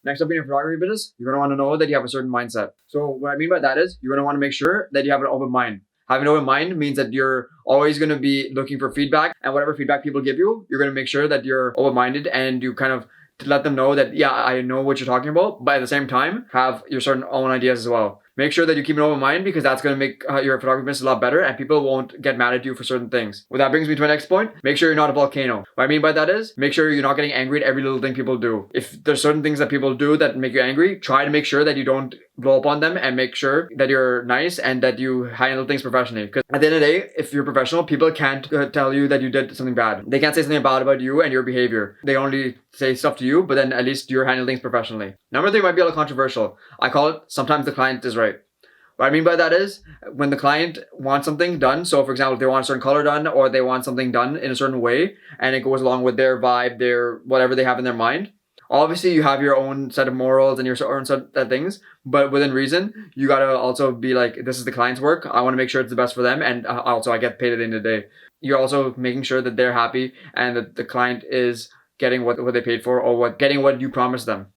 Next up in your photography business, you're going to want to know that you have a certain mindset. So what I mean by that is you're going to want to make sure that you have an open mind. Having an open mind means that you're always going to be looking for feedback, and whatever feedback people give you, you're going to make sure that you're open-minded and you kind of to let them know that, yeah, I know what you're talking about, but at the same time, have your certain own ideas as well. Make sure that you keep an open mind because that's going to make your photography business a lot better and people won't get mad at you for certain things. Well, that brings me to my next point. Make sure you're not a volcano. What I mean by that is make sure you're not getting angry at every little thing people do. If there's certain things that people do that make you angry, try to make sure that you don't blow up on them and make sure that you're nice and that you handle things professionally. Because at the end of the day, if you're professional, people can't tell you that you did something bad. They can't say something bad about you and your behavior. They only say stuff to you, but then at least you're handling things professionally. Number 3 might be a little controversial. I call it sometimes the client is right. What I mean by that is when the client wants something done. So for example, if they want a certain color done or they want something done in a certain way and it goes along with their vibe, their whatever they have in their mind. Obviously, you have your own set of morals and your own set of things, but within reason, you gotta also be like, this is the client's work. I want to make sure it's the best for them, and also I get paid at the end of the day. You're also making sure that they're happy and that the client is getting what they paid for or getting what you promised them.